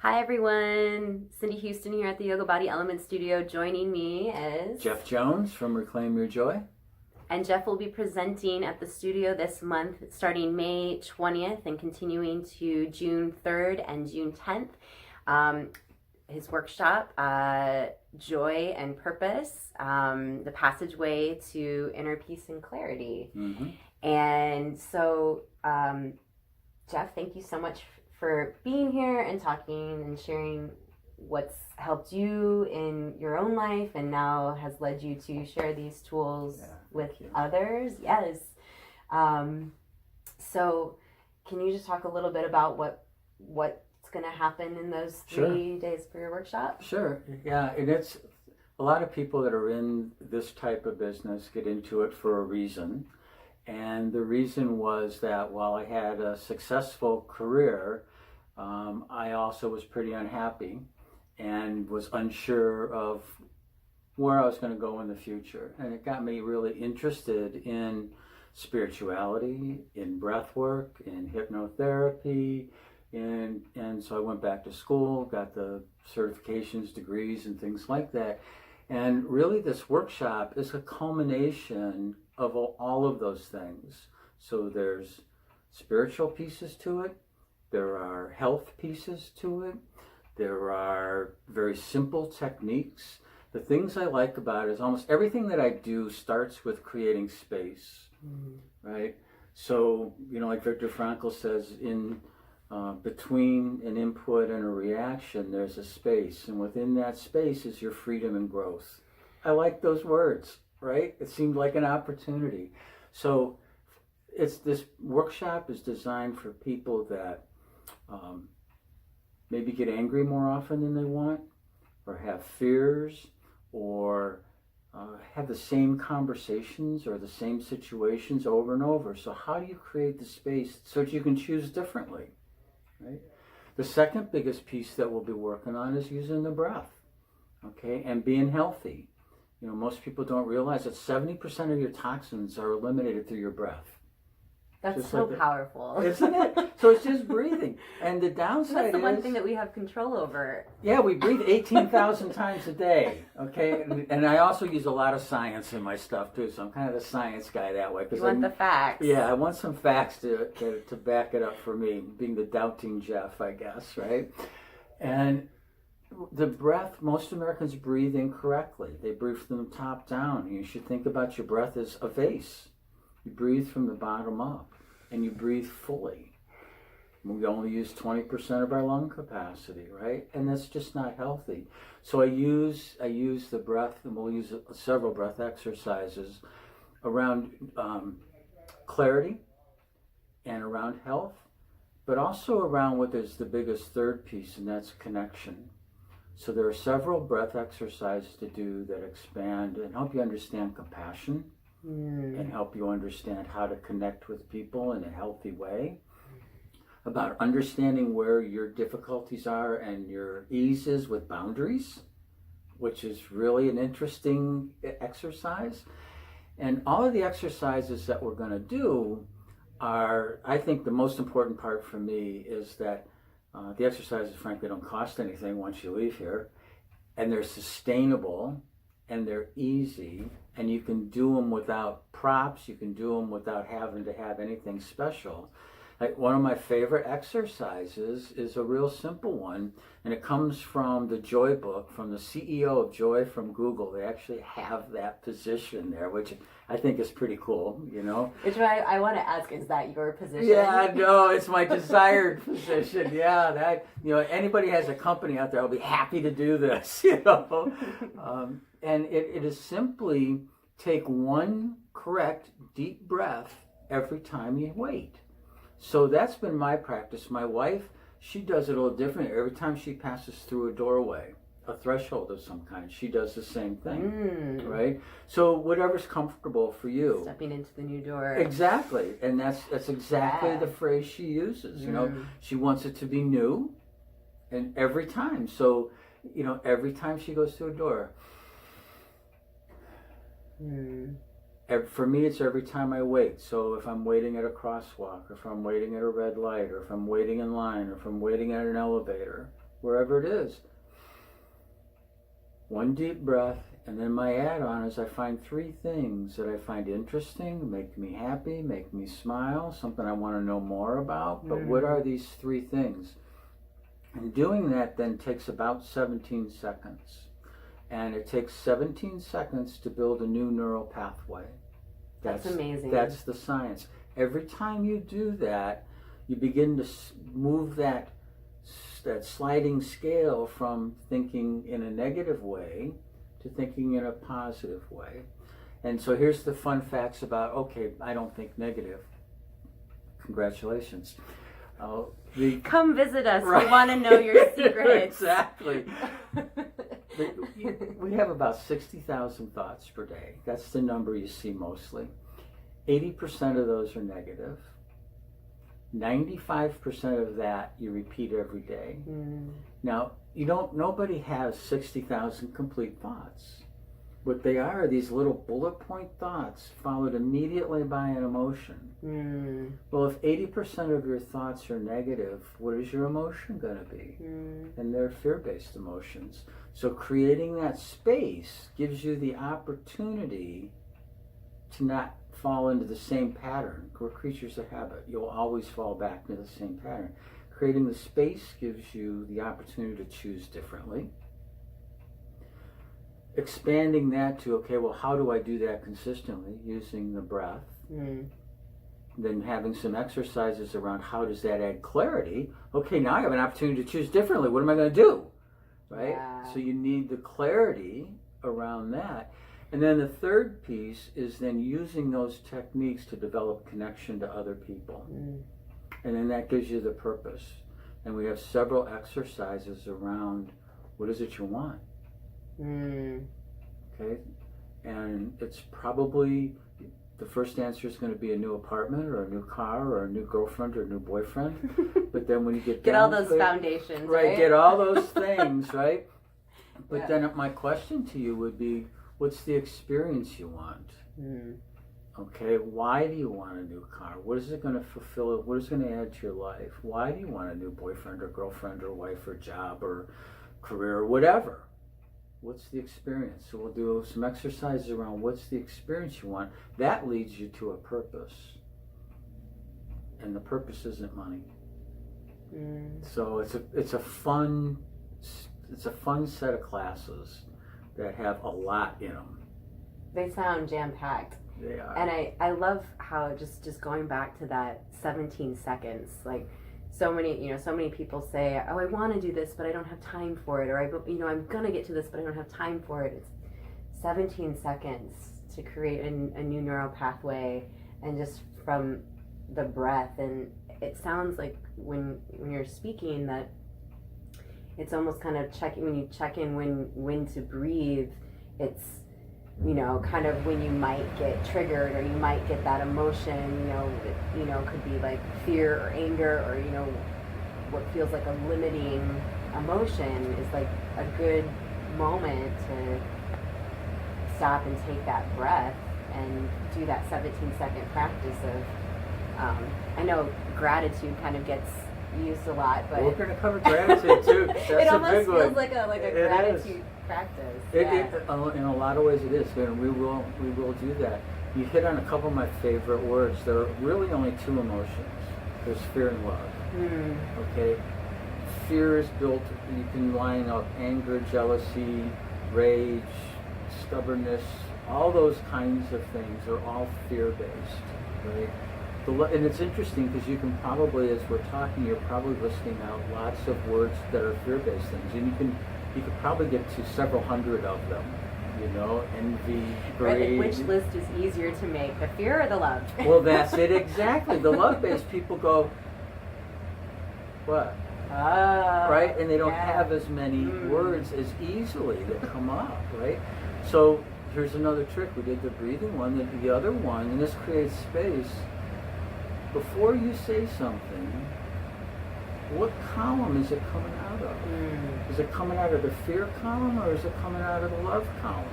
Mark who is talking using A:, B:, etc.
A: Hi everyone, Cindy Houston here at the Yoga Body Element Studio. Joining me is
B: Jeff Jones from Reclaim Your Joy.
A: And Jeff will be presenting at the studio this month starting May 20th and continuing to June 3rd and June 10th. His workshop, Joy and Purpose, the passageway to inner peace and clarity.
B: Mm-hmm.
A: And so, Jeff, thank you so much for being here and talking and sharing what's helped you in your own life and now has led you to share these tools with others. Yes. So can you just talk a little bit about what's going to happen in those 3 days for your workshop?
B: Sure. Yeah. And it's a lot of people that are in this type of business get into it for a reason. And the reason was that while I had a successful career, I also was pretty unhappy and was unsure of where I was going to go in the future. And it got me really interested in spirituality, in breath work, in hypnotherapy. And so I went back to school, got the certifications, degrees, and things like that. And really this workshop is a culmination of all of those things. So there's spiritual pieces to it. There are health pieces to it. There are very simple techniques. The things I like about it is almost everything that I do starts with creating space, right? So, like Viktor Frankl says, in between an input and a reaction, there's a space. And within that space is your freedom and growth. I like those words, right? It seemed like an opportunity. So this workshop is designed for people that maybe get angry more often than they want, or have fears, or have the same conversations or the same situations over and over. So how do you create the space so that you can choose differently, right? The second biggest piece that we'll be working on is using the breath, okay, and being healthy. Most people don't realize that 70% of your toxins are eliminated through your breath.
A: That's
B: just
A: so
B: like
A: powerful.
B: Isn't it? So it's just breathing. And the downside
A: That's the one thing that we have control over.
B: Yeah, we breathe 18,000 times a day, okay? And I also use a lot of science in my stuff, too, so I'm kind of the science guy that way.
A: You want the facts.
B: Yeah, I want some facts to back it up for me, being the doubting Jeff, I guess, right? And the breath, most Americans breathe incorrectly. They breathe from the top down. You should think about your breath as a vase. You breathe from the bottom up, and you breathe fully. We only use 20% of our lung capacity, right? And that's just not healthy. So I use the breath, and we'll use several breath exercises around clarity and around health, but also around what is the biggest third piece, and that's connection. So there are several breath exercises to do that expand and help you understand compassion and help you understand how to connect with people in a healthy way, about understanding where your difficulties are and your eases with boundaries, which is really an interesting exercise. And all of the exercises that we're going to do are, I think the most important part for me is that the exercises, frankly, don't cost anything once you leave here, and they're sustainable, and they're easy, and you can do them without props, you can do them without having to have anything special. Like one of my favorite exercises is a real simple one, and it comes from the Joy book, from the CEO of Joy from Google. They actually have that position there, which I think is pretty cool,
A: Which I want to ask, is that your position?
B: Yeah, no, it's my desired position. Yeah, that, anybody has a company out there, I'll be happy to do this, And it is simply take one correct deep breath every time you wait. So that's been my practice. My wife, she does it a little different. Every time she passes through a doorway, a threshold of some kind, she does the same thing, right? So whatever's comfortable for you.
A: Stepping into the new door.
B: Exactly, and that's exactly the phrase she uses. She wants it to be new, and every time. So, every time she goes through a door. For me, it's every time I wait. So if I'm waiting at a crosswalk, or if I'm waiting at a red light, or if I'm waiting in line, or if I'm waiting at an elevator, wherever it is. One deep breath, and then my add-on is I find 3 things that I find interesting, make me happy, make me smile, something I want to know more about. But what are these 3 things? And doing that then takes about 17 seconds. And it takes 17 seconds to build a new neural pathway.
A: That's amazing.
B: That's the science. Every time you do that, you begin to move that sliding scale from thinking in a negative way to thinking in a positive way. And so here's the fun facts about, okay, I don't think negative. Congratulations.
A: Come visit us. Right. We want to know your secrets.
B: Exactly. We have about 60,000 thoughts per day. That's the number you see mostly. 80% of those are negative. 95% of that you repeat every day. Now, nobody has 60,000 complete thoughts. What they are these little bullet point thoughts followed immediately by an emotion. Well, if 80% of your thoughts are negative, what is your emotion going to be? And they're fear-based emotions. So creating that space gives you the opportunity to not fall into the same pattern. We're creatures of habit. You'll always fall back into the same pattern. Creating the space gives you the opportunity to choose differently. Expanding that to, okay, well, how do I do that consistently? Using the breath. Then having some exercises around how does that add clarity. Okay, now I have an opportunity to choose differently. What am I going to do? Right?
A: Yeah.
B: So you need the clarity around that. And then the third piece is then using those techniques to develop connection to other people. And then that gives you the purpose. And we have several exercises around what is it you want? Okay? And it's probably, the first answer is going to be a new apartment or a new car or a new girlfriend or a new boyfriend. But then when you get
A: all those foundations, right?
B: Get all those things, right? But
A: Yeah.
B: then my question to you would be, what's the experience you want? Okay, why do you want a new car? What is it going to fulfill? What is it going to add to your life? Why do you want a new boyfriend or girlfriend or wife or job or career or whatever? What's the experience? So we'll do some exercises around what's the experience you want. That leads you to a purpose. And the purpose isn't money. So it's a fun set of classes that have a lot in them.
A: They sound jam-packed.
B: They are.
A: And I love how just going back to that 17 seconds, like so many people say, oh, I want to do this, but I don't have time for it. Or I'm going to get to this, but I don't have time for it. It's 17 seconds to create a new neural pathway, and just from the breath. And it sounds like when you're speaking that it's almost kind of when you check in when to breathe, it's, kind of when you might get triggered or you might get that emotion, it could be like fear or anger or, what feels like a limiting emotion is like a good moment to stop and take that breath and do that 17-second practice of, I know gratitude kind of gets used a lot, but
B: we're going to cover gratitude too. That's
A: it almost
B: a big
A: feels
B: one.
A: like a gratitude practice.
B: In a lot of ways it is, and we will do that. You hit on a couple of my favorite words. There are really only 2 emotions. There's fear and love. Okay? Fear is built, you can line up anger, jealousy, rage, stubbornness, all those kinds of things are all fear-based, right? And it's interesting because you can probably, as we're talking, you're probably listing out lots of words that are fear-based things, and you could probably get to several hundred of them. Envy, greed.
A: Right, which list is easier to make, the fear or the love?
B: Well, that's it exactly. The love-based people go, what? Right, and they don't have as many words as easily that come up, right? So here's another trick. We did the breathing one, the other one, and this creates space. Before you say something, what column is it coming out of? Is it coming out of the fear column or is it coming out of the love column?